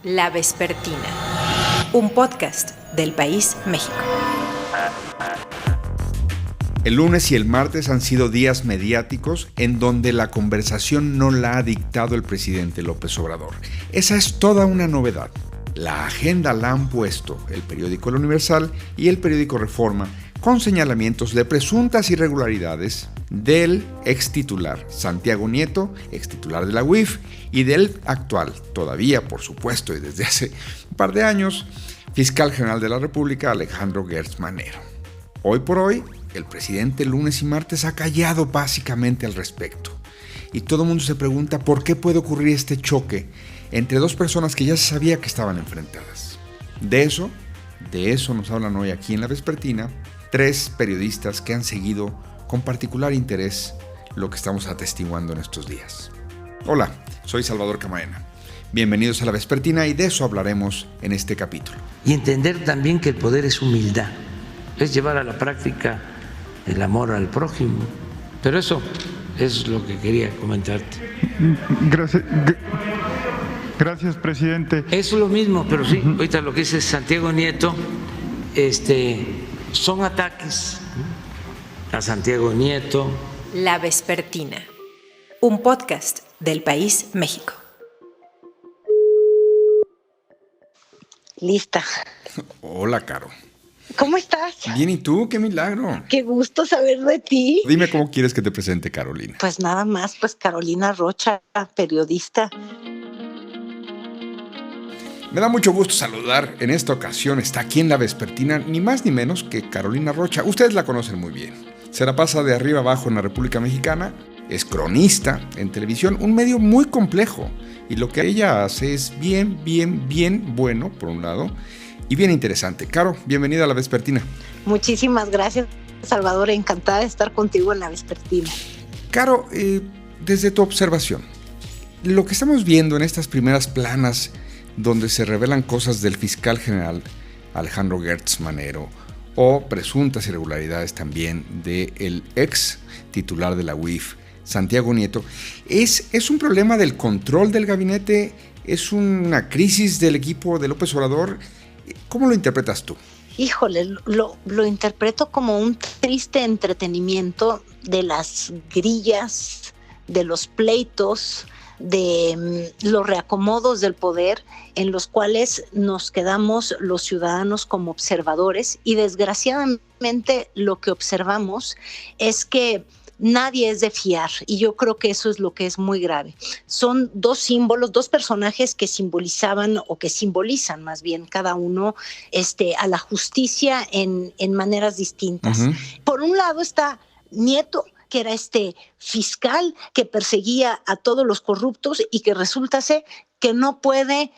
La Vespertina, un podcast del País México. El lunes y el martes han sido días mediáticos en donde la conversación no la ha dictado el presidente López Obrador. Esa es toda una novedad. La agenda la han puesto el periódico El Universal y el periódico Reforma, con señalamientos de presuntas irregularidades del ex titular Santiago Nieto, ex titular de la UIF, y del actual, todavía por supuesto y desde hace un par de años, fiscal general de la República Alejandro Gertz Manero. Hoy por hoy, el presidente lunes y martes ha callado básicamente al respecto. Y todo el mundo se pregunta por qué puede ocurrir este choque entre dos personas que ya se sabía que estaban enfrentadas. De eso nos hablan hoy aquí en La Vespertina tres periodistas que han seguido con particular interés lo que estamos atestiguando en estos días. Hola, soy Salvador Camarena. Bienvenidos a La Vespertina y de eso hablaremos en este capítulo. Y entender también que el poder es humildad, es llevar a la práctica el amor al prójimo. Pero eso es lo que quería comentarte. Gracias, presidente. Es lo mismo, pero sí, ahorita lo que dice Santiago Nieto, son ataques a Santiago Nieto. La Vespertina, un podcast del País México. Lista. Hola, Caro. ¿Cómo estás? Bien, ¿y tú? ¡Qué milagro! Qué gusto saber de ti. Dime cómo quieres que te presente, Carolina. Pues nada más, Carolina Rocha, periodista. Me da mucho gusto saludar. En esta ocasión está aquí en La Vespertina ni más ni menos que Carolina Rocha. Ustedes la conocen muy bien. Se la pasa de arriba abajo en la República Mexicana. Es cronista en televisión, un medio muy complejo. Y lo que ella hace es bien bueno, por un lado, y bien interesante. Caro, bienvenida a La Vespertina. Muchísimas gracias, Salvador. Encantada de estar contigo en La Vespertina. Caro, desde tu observación, lo que estamos viendo en estas primeras planas donde se revelan cosas del fiscal general Alejandro Gertz Manero o presuntas irregularidades también del ex titular de la UIF, Santiago Nieto, ¿es un problema del control del gabinete? ¿Es una crisis del equipo de López Obrador? ¿Cómo lo interpretas tú? Híjole, lo interpreto como un triste entretenimiento de las grillas, de los pleitos, de los reacomodos del poder en los cuales nos quedamos los ciudadanos como observadores, y desgraciadamente lo que observamos es que nadie es de fiar, y yo creo que eso es lo que es muy grave. Son dos símbolos, dos personajes que simbolizaban o que simbolizan más bien cada uno a la justicia en maneras distintas. Uh-huh. Por un lado está Nieto, que era fiscal que perseguía a todos los corruptos y que resulta ser que no puede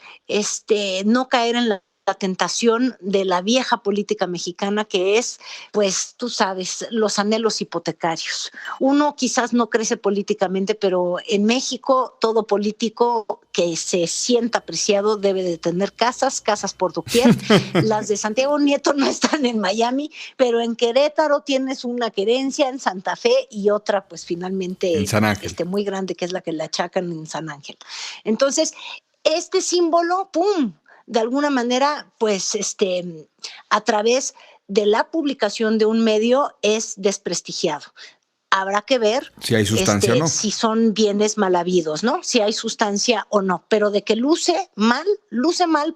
no caer en la tentación de la vieja política mexicana, que es, pues tú sabes, los anhelos hipotecarios. Uno quizás no crece políticamente, pero en México todo político que se sienta apreciado debe de tener casas por doquier. Las de Santiago Nieto no están en Miami, pero en Querétaro tienes una querencia, en Santa Fe, y otra pues finalmente en San Ángel, muy grande, que es la que le achacan en San Ángel. Entonces, este símbolo, ¡pum!, de alguna manera, pues a través de la publicación de un medio es desprestigiado. Habrá que ver si hay sustancia o no, si son bienes mal habidos, ¿no? Si hay sustancia o no, pero de que luce mal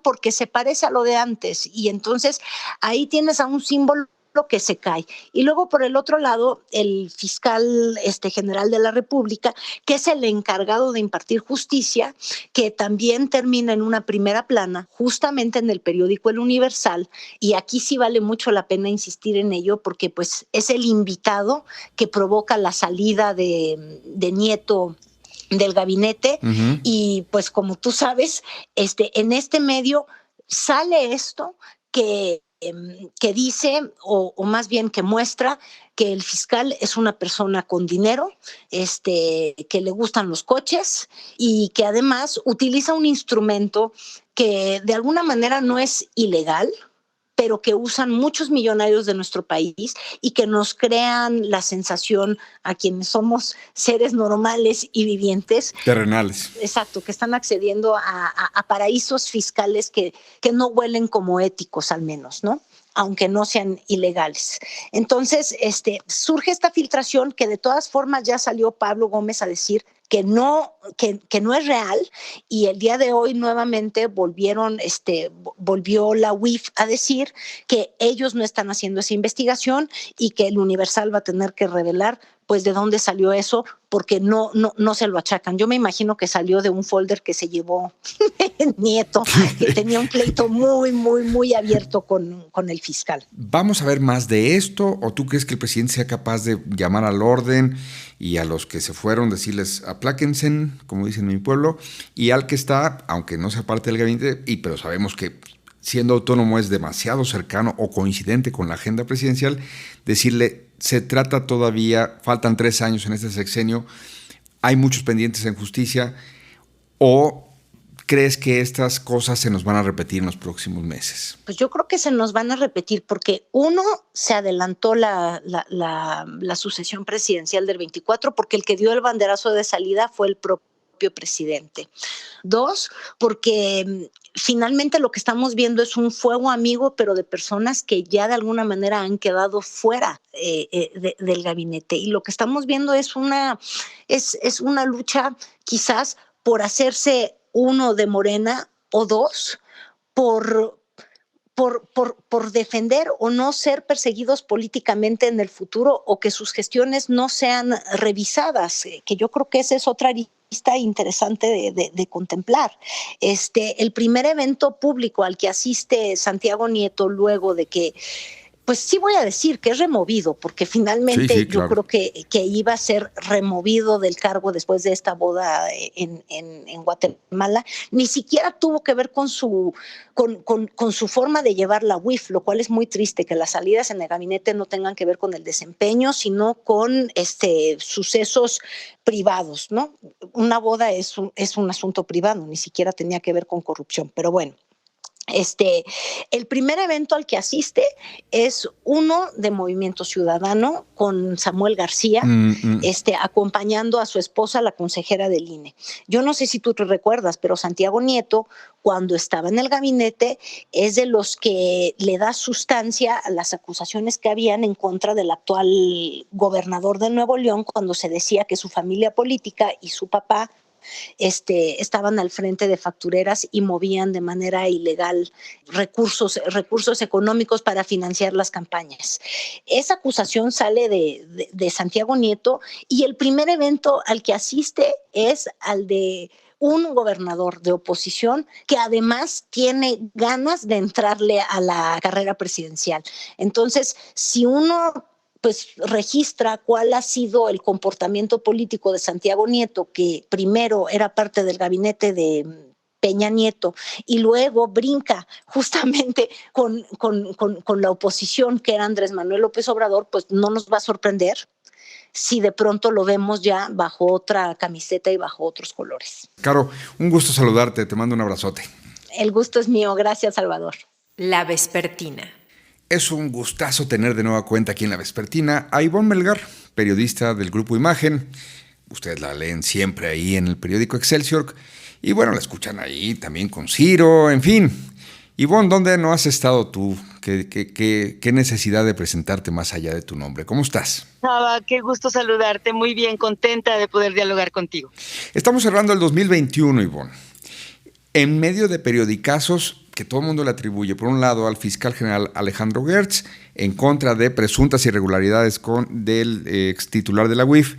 porque se parece a lo de antes, y entonces ahí tienes a un símbolo que se cae. Y luego por el otro lado, el fiscal general de la República, que es el encargado de impartir justicia, que también termina en una primera plana, justamente en el periódico El Universal, y aquí sí vale mucho la pena insistir en ello, porque pues es el invitado que provoca la salida de Nieto del gabinete. Uh-huh. Y pues como tú sabes, en este medio sale esto que dice, o más bien que muestra, que el fiscal es una persona con dinero, que le gustan los coches, y que además utiliza un instrumento que de alguna manera no es ilegal, pero que usan muchos millonarios de nuestro país y que nos crean la sensación a quienes somos seres normales y vivientes. Terrenales. Exacto, que están accediendo a paraísos fiscales que no huelen como éticos al menos, ¿no? Aunque no sean ilegales. Entonces, surge esta filtración que de todas formas ya salió Pablo Gómez a decir que no es real, y el día de hoy nuevamente volvió la UIF a decir que ellos no están haciendo esa investigación y que el Universal va a tener que revelar pues de dónde salió eso, porque no se lo achacan. Yo me imagino que salió de un folder que se llevó Nieto, que tenía un pleito muy, muy, muy abierto con el fiscal. ¿Vamos a ver más de esto o tú crees que el presidente sea capaz de llamar al orden y a los que se fueron decirles apláquense, como dicen en mi pueblo, y al que está, aunque no sea parte del gabinete, pero sabemos que siendo autónomo es demasiado cercano o coincidente con la agenda presidencial, decirle se trata todavía, faltan 3 años en este sexenio, hay muchos pendientes en justicia, o crees que estas cosas se nos van a repetir en los próximos meses? Pues yo creo que se nos van a repetir porque uno, se adelantó la sucesión presidencial del 24 porque el que dio el banderazo de salida fue el propio presidente. 2, porque finalmente lo que estamos viendo es un fuego amigo, pero de personas que ya de alguna manera han quedado fuera del gabinete. Y lo que estamos viendo es una lucha quizás por hacerse uno de Morena o 2, por defender o no ser perseguidos políticamente en el futuro, o que sus gestiones no sean revisadas, que yo creo que esa es otra arista interesante de contemplar. El primer evento público al que asiste Santiago Nieto luego de que, pues sí voy a decir que es removido, porque finalmente sí, claro. Yo creo que iba a ser removido del cargo después de esta boda en Guatemala, ni siquiera tuvo que ver con su forma de llevar la UIF, lo cual es muy triste, que las salidas en el gabinete no tengan que ver con el desempeño, sino con sucesos privados, ¿no? Una boda es un asunto privado, ni siquiera tenía que ver con corrupción, pero bueno. El primer evento al que asiste es uno de Movimiento Ciudadano con Samuel García, acompañando a su esposa, la consejera del INE. Yo no sé si tú te recuerdas, pero Santiago Nieto, cuando estaba en el gabinete, es de los que le da sustancia a las acusaciones que habían en contra del actual gobernador de Nuevo León, cuando se decía que su familia política y su papá estaban al frente de factureras y movían de manera ilegal recursos económicos para financiar las campañas. Esa acusación sale de Santiago Nieto, y el primer evento al que asiste es al de un gobernador de oposición que además tiene ganas de entrarle a la carrera presidencial. Entonces, si uno pues registra cuál ha sido el comportamiento político de Santiago Nieto, que primero era parte del gabinete de Peña Nieto y luego brinca justamente con la oposición, que era Andrés Manuel López Obrador, pues no nos va a sorprender si de pronto lo vemos ya bajo otra camiseta y bajo otros colores. Caro, un gusto saludarte, te mando un abrazote. El gusto es mío, gracias, Salvador. La Vespertina. Es un gustazo tener de nueva cuenta aquí en La Vespertina a Ivonne Melgar, periodista del Grupo Imagen. Ustedes la leen siempre ahí en el periódico Excelsior. Y bueno, la escuchan ahí también con Ciro, en fin. Ivonne, ¿dónde no has estado tú? ¿Qué necesidad de presentarte más allá de tu nombre? ¿Cómo estás? Saba, qué gusto saludarte. Muy bien, contenta de poder dialogar contigo. Estamos cerrando el 2021, Ivonne. En medio de periodicazos que todo el mundo le atribuye, por un lado, al fiscal general Alejandro Gertz, en contra de presuntas irregularidades del ex titular de la UIF,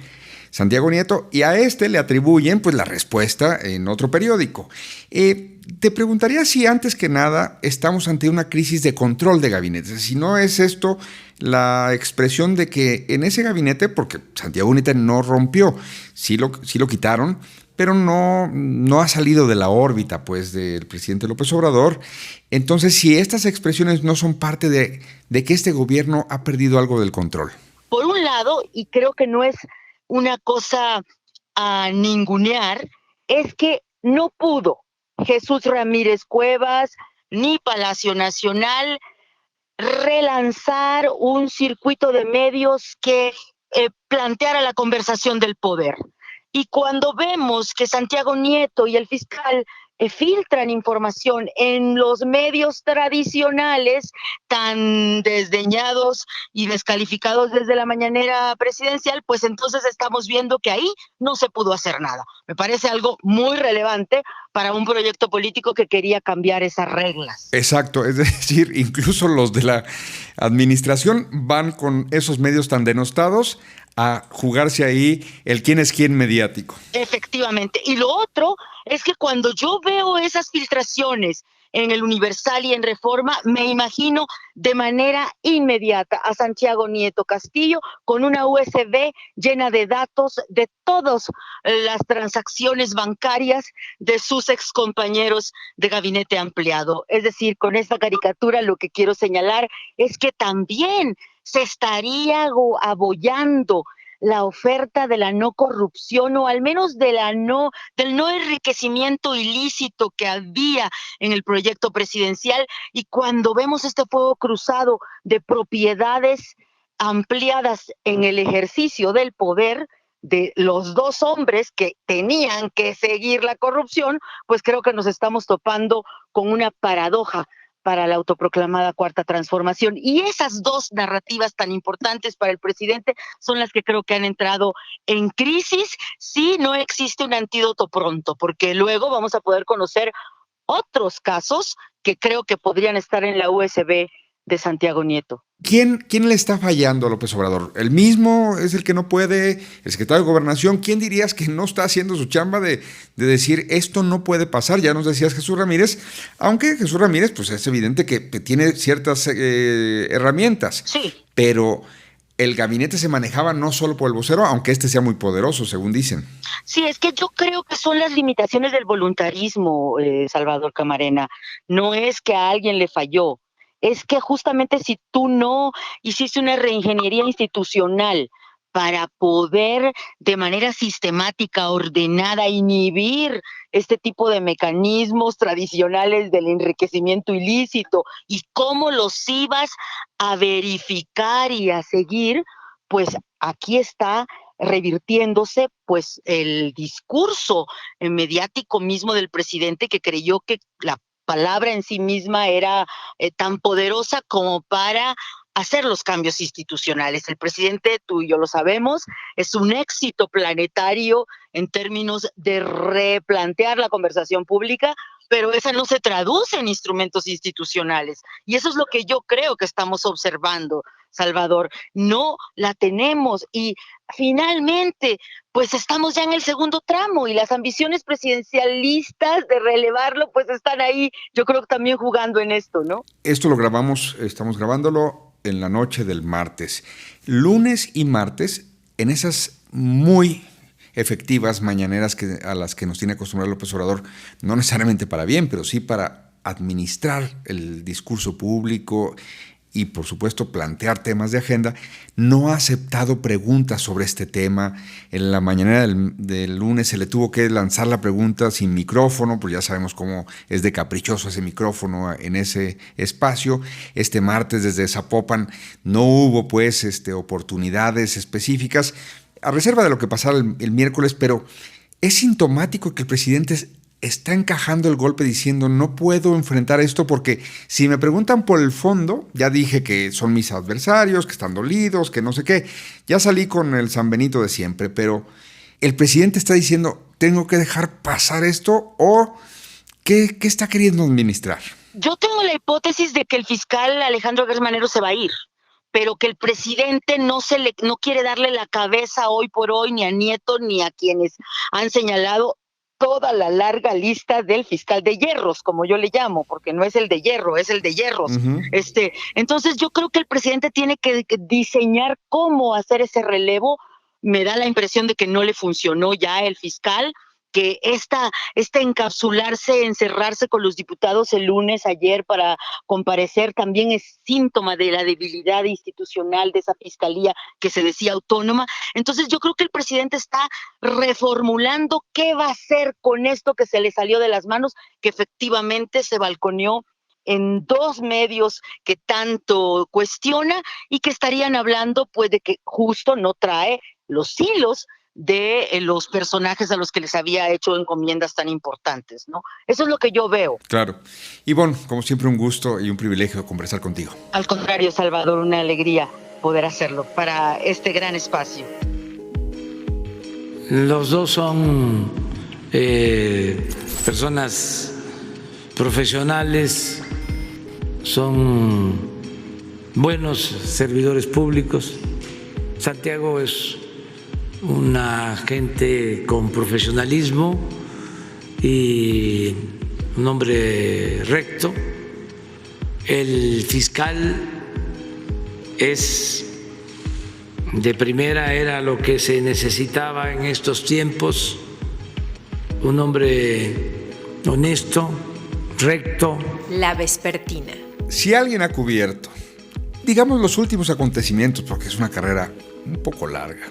Santiago Nieto, y a le atribuyen pues la respuesta en otro periódico. Te preguntaría si antes que nada estamos ante una crisis de control de gabinetes, si no es esto la expresión de que en ese gabinete, porque Santiago Nieto no rompió, sí lo quitaron, pero no ha salido de la órbita pues del presidente López Obrador. Entonces, si estas expresiones no son parte de que este gobierno ha perdido algo del control. Por un lado, y creo que no es una cosa a ningunear, es que no pudo Jesús Ramírez Cuevas, ni Palacio Nacional, relanzar un circuito de medios que planteara la conversación del poder. Y cuando vemos que Santiago Nieto y el fiscal filtran información en los medios tradicionales, tan desdeñados y descalificados desde la mañanera presidencial, pues entonces estamos viendo que ahí no se pudo hacer nada. Me parece algo muy relevante para un proyecto político que quería cambiar esas reglas. Exacto, es decir, incluso los de la administración van con esos medios tan denostados a jugarse ahí el quién es quién mediático. Efectivamente. Y lo otro es que cuando yo veo esas filtraciones en el Universal y en Reforma, me imagino de manera inmediata a Santiago Nieto Castillo con una USB llena de datos de todas las transacciones bancarias de sus excompañeros de gabinete ampliado. Es decir, con esta caricatura lo que quiero señalar es que también se estaría abollando la oferta de la no corrupción o al menos del no enriquecimiento ilícito que había en el proyecto presidencial, y cuando vemos este fuego cruzado de propiedades ampliadas en el ejercicio del poder de los dos hombres que tenían que seguir la corrupción, pues creo que nos estamos topando con una paradoja para la autoproclamada Cuarta Transformación. Y esas dos narrativas tan importantes para el presidente son las que creo que han entrado en crisis si no existe un antídoto pronto, porque luego vamos a poder conocer otros casos que creo que podrían estar en la USB de Santiago Nieto. ¿Quién le está fallando a López Obrador? ¿El mismo es el que no puede? ¿El secretario de Gobernación? ¿Quién dirías que no está haciendo su chamba de decir esto no puede pasar? Ya nos decías Jesús Ramírez, aunque Jesús Ramírez pues es evidente que tiene ciertas herramientas. Sí. Pero el gabinete se manejaba no solo por el vocero, aunque este sea muy poderoso, según dicen. Sí, es que yo creo que son las limitaciones del voluntarismo, Salvador Camarena. No es que a alguien le falló. Es que justamente si tú no hiciste una reingeniería institucional para poder de manera sistemática, ordenada, inhibir este tipo de mecanismos tradicionales del enriquecimiento ilícito y cómo los ibas a verificar y a seguir, pues aquí está revirtiéndose pues el discurso mediático mismo del presidente, que creyó que la palabra en sí misma era tan poderosa como para hacer los cambios institucionales. El presidente, tú y yo lo sabemos, es un éxito planetario en términos de replantear la conversación pública, pero esa no se traduce en instrumentos institucionales. Y eso es lo que yo creo que estamos observando, Salvador. No la tenemos y finalmente pues estamos ya en el segundo tramo y las ambiciones presidencialistas de relevarlo pues están ahí, yo creo que también jugando en esto, ¿no? Esto lo grabamos, estamos grabándolo en la noche del martes. Lunes y martes, en esas muy efectivas mañaneras a las que nos tiene acostumbrado López Obrador, no necesariamente para bien, pero sí para administrar el discurso público y, por supuesto, plantear temas de agenda, no ha aceptado preguntas sobre este tema. En la mañanera del lunes se le tuvo que lanzar la pregunta sin micrófono, pues ya sabemos cómo es de caprichoso ese micrófono en ese espacio. Este martes desde Zapopan no hubo pues oportunidades específicas, a reserva de lo que pasara el miércoles, pero es sintomático que el presidente está encajando el golpe diciendo no puedo enfrentar esto porque si me preguntan por el fondo, ya dije que son mis adversarios, que están dolidos, que no sé qué, ya salí con el San Benito de siempre, pero el presidente está diciendo tengo que dejar pasar esto o ¿qué está queriendo administrar? Yo tengo la hipótesis de que el fiscal Alejandro Gertz Manero se va a ir, pero que el presidente no quiere darle la cabeza hoy por hoy ni a Nieto ni a quienes han señalado toda la larga lista del fiscal de hierros, como yo le llamo, porque no es el de hierro, es el de hierros. Uh-huh. Entonces yo creo que el presidente tiene que diseñar cómo hacer ese relevo. Me da la impresión de que no le funcionó ya el fiscal, que este encapsularse, encerrarse con los diputados el lunes ayer para comparecer también es síntoma de la debilidad institucional de esa fiscalía que se decía autónoma. Entonces yo creo que el presidente está reformulando qué va a hacer con esto que se le salió de las manos, que efectivamente se balconeó en dos medios que tanto cuestiona y que estarían hablando pues de que justo no trae los hilos de los personajes a los que les había hecho encomiendas tan importantes, ¿no? Eso es lo que yo veo. Claro. Ivonne, como siempre, un gusto y un privilegio conversar contigo. Al contrario, Salvador, una alegría poder hacerlo para este gran espacio. Los dos son personas profesionales, son buenos servidores públicos. Santiago es una gente con profesionalismo y un hombre recto. El fiscal es de primera, era lo que se necesitaba en estos tiempos, un hombre honesto, recto. La Vespertina. Si alguien ha cubierto, digamos, los últimos acontecimientos, porque es una carrera un poco larga,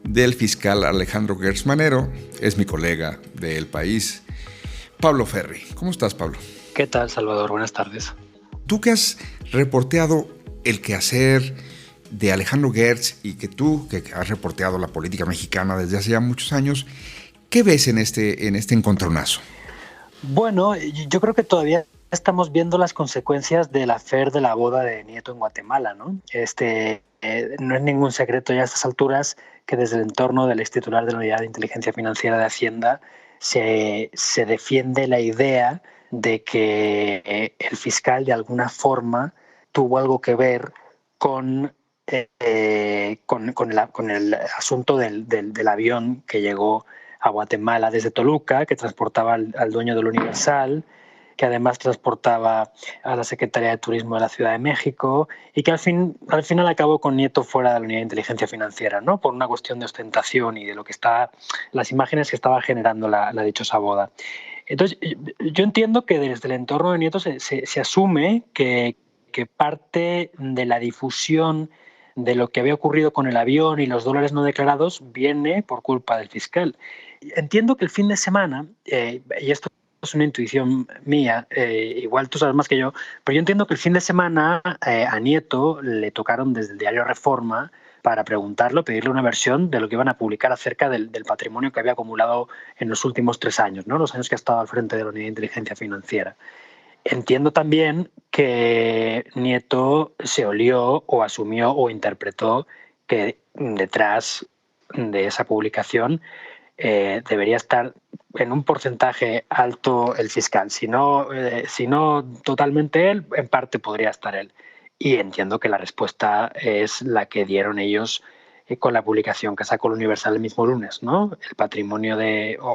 del fiscal Alejandro Gertz Manero, es mi colega de El País, Pablo Ferri. ¿Cómo estás, Pablo? ¿Qué tal, Salvador? Buenas tardes. Tú que has reporteado el quehacer de Alejandro Gertz y que tú, que has reporteado la política mexicana desde hace ya muchos años, ¿qué ves en este encontronazo? Bueno, yo creo que todavía estamos viendo las consecuencias del affair de la boda de Nieto en Guatemala, ¿no? No es ningún secreto ya a estas alturas que desde el entorno del extitular de la Unidad de Inteligencia Financiera de Hacienda se defiende la idea de que el fiscal de alguna forma tuvo algo que ver con el asunto del avión que llegó a Guatemala desde Toluca, que transportaba al dueño del Universal, que además transportaba a la Secretaría de Turismo de la Ciudad de México y que al final acabó con Nieto fuera de la Unidad de Inteligencia Financiera, ¿no? Por una cuestión de ostentación y de lo que las imágenes que estaba generando la dichosa boda. Entonces, yo entiendo que desde el entorno de Nieto se asume que parte de la difusión de lo que había ocurrido con el avión y los dólares no declarados viene por culpa del fiscal. Entiendo que el fin de semana, y esto es una intuición mía, igual tú sabes más que yo, pero yo entiendo que el fin de semana a Nieto le tocaron desde el diario Reforma para preguntarlo, pedirle una versión de lo que iban a publicar acerca del patrimonio que había acumulado en los últimos 3 años, ¿no? Los años que ha estado al frente de la Unidad de Inteligencia Financiera. Entiendo también que Nieto se olió o asumió o interpretó que detrás de esa publicación debería estar en un porcentaje alto el fiscal. Si no totalmente él, en parte podría estar él. Y entiendo que la respuesta es la que dieron ellos con la publicación que sacó el Universal el mismo lunes, ¿no? El patrimonio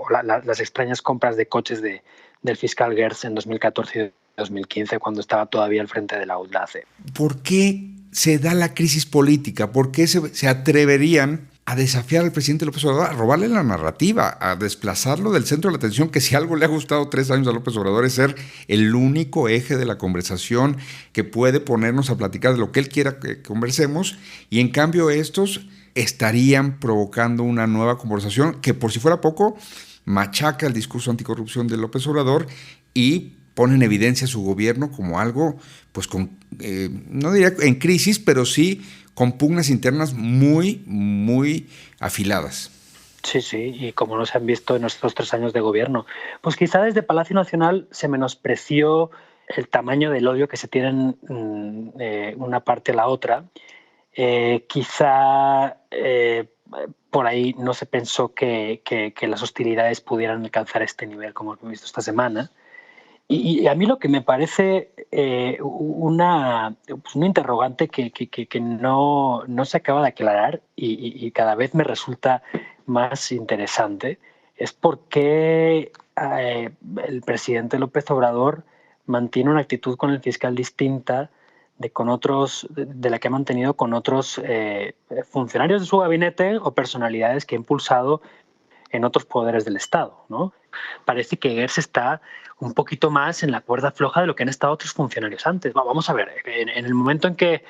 las extrañas compras de coches del fiscal Gertz en 2014 y 2015, cuando estaba todavía al frente de la UDLACE. ¿Por qué se da la crisis política? ¿Por qué se atreverían a desafiar al presidente López Obrador, a robarle la narrativa, a desplazarlo del centro de la atención, que si algo le ha gustado 3 años a López Obrador es ser el único eje de la conversación que puede ponernos a platicar de lo que él quiera que conversemos, y en cambio estos estarían provocando una nueva conversación que, por si fuera poco, machaca el discurso anticorrupción de López Obrador y pone en evidencia a su gobierno como algo, pues no diría en crisis, pero sí con pugnas internas muy, muy afiladas. Sí, y como no se han visto en estos 3 años de gobierno. Pues quizá desde Palacio Nacional se menospreció el tamaño del odio que se tienen una parte a la otra. Quizá por ahí no se pensó que las hostilidades pudieran alcanzar este nivel como hemos visto esta semana. Y a mí lo que me parece una interrogante que no se acaba de aclarar y cada vez me resulta más interesante es por qué el presidente López Obrador mantiene una actitud con el fiscal distinta de la que ha mantenido con otros funcionarios de su gabinete o personalidades que ha impulsado en otros poderes del Estado, ¿no? Parece que Gertz está un poquito más en la cuerda floja de lo que han estado otros funcionarios antes. Vamos a ver, en el momento en que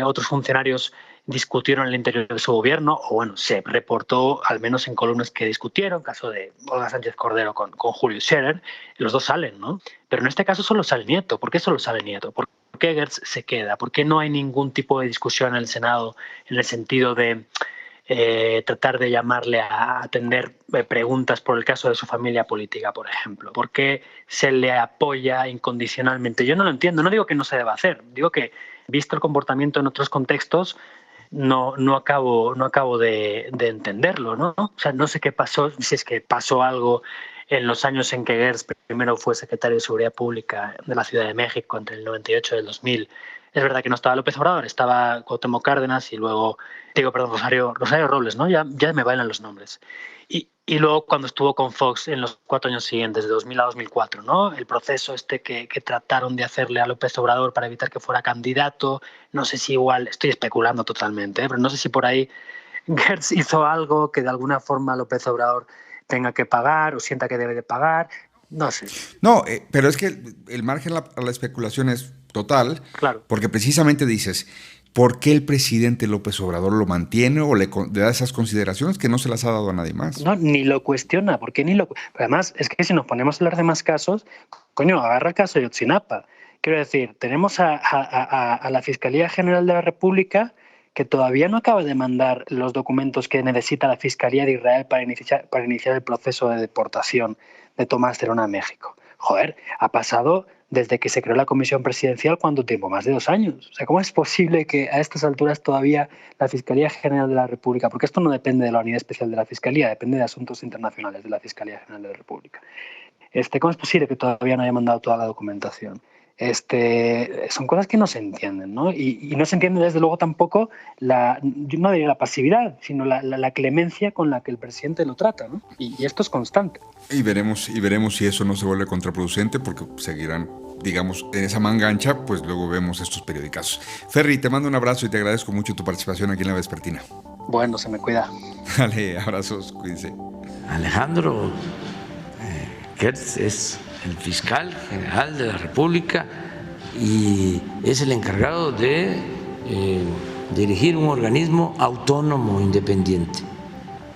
otros funcionarios discutieron en el interior de su gobierno, o bueno, se reportó al menos en columnas que discutieron, caso de Olga Sánchez Cordero con Julio Scherer, los dos salen, ¿no? Pero en este caso solo sale Nieto. ¿Por qué solo sale Nieto? ¿Por qué Gertz se queda? ¿Por qué no hay ningún tipo de discusión en el Senado en el sentido de tratar de llamarle a atender preguntas por el caso de su familia política, por ejemplo? ¿Por qué se le apoya incondicionalmente? Yo no lo entiendo, no digo que no se deba hacer, digo que, visto el comportamiento en otros contextos, no acabo de entenderlo, ¿no? O sea, no sé qué pasó, si es que pasó algo en los años en que Gertz primero fue secretario de Seguridad Pública de la Ciudad de México entre el 98 y el 2000. Es verdad que no estaba López Obrador, estaba Cuauhtémoc Cárdenas y luego, Rosario Robles, ¿no? Ya me bailan los nombres. Y luego cuando estuvo con Fox en los 4 años siguientes, de 2000 a 2004, ¿no? El proceso que trataron de hacerle a López Obrador para evitar que fuera candidato, no sé si igual, estoy especulando totalmente, pero no sé si por ahí Gertz hizo algo que de alguna forma López Obrador tenga que pagar o sienta que debe de pagar, no sé. No, pero es que el margen a la especulación es total, claro, porque precisamente dices, ¿por qué el presidente López Obrador lo mantiene o le da esas consideraciones que no se las ha dado a nadie más? No, ni lo cuestiona, porque ni lo... Además, es que si nos ponemos a hablar de más casos, coño, agarra el caso de Ayotzinapa. Quiero decir, tenemos a la Fiscalía General de la República que todavía no acaba de mandar los documentos que necesita la Fiscalía de Israel para iniciar el proceso de deportación de Tomás Cerón a México. Joder, ha pasado desde que se creó la Comisión Presidencial, ¿cuánto tiempo? Más de 2 años. O sea, ¿cómo es posible que a estas alturas todavía la Fiscalía General de la República, porque esto no depende de la Unidad Especial de la Fiscalía, depende de asuntos internacionales de la Fiscalía General de la República, ¿cómo es posible que todavía no haya mandado toda la documentación? Son cosas que no se entienden, ¿no? Y no se entiende desde luego tampoco yo no diría la pasividad, sino la clemencia con la que el presidente lo trata, ¿no? Y esto es constante. Y veremos si eso no se vuelve contraproducente, porque seguirán, digamos, en esa manga ancha, pues luego vemos estos periodicazos. Ferry, te mando un abrazo y te agradezco mucho tu participación aquí en La Vespertina. Bueno, se me cuida. Dale, abrazos, cuídense. Alejandro Gertz es el fiscal general de la República y es el encargado de dirigir un organismo autónomo, independiente.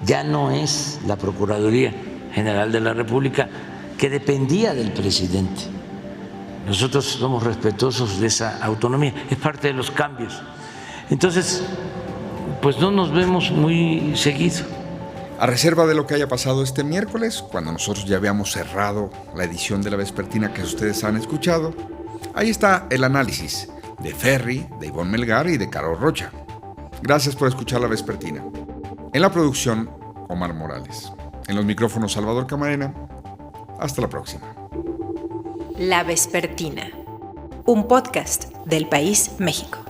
Ya no es la Procuraduría General de la República, que dependía del presidente. Nosotros somos respetuosos de esa autonomía, es parte de los cambios. Entonces, pues no nos vemos muy seguido. A reserva de lo que haya pasado este miércoles, cuando nosotros ya habíamos cerrado la edición de La Vespertina que ustedes han escuchado, ahí está el análisis de Ferry, de Ivonne Melgar y de Caro Rocha. Gracias por escuchar La Vespertina. En la producción, Omar Morales. En los micrófonos, Salvador Camarena. Hasta la próxima. La Vespertina, un podcast del País México.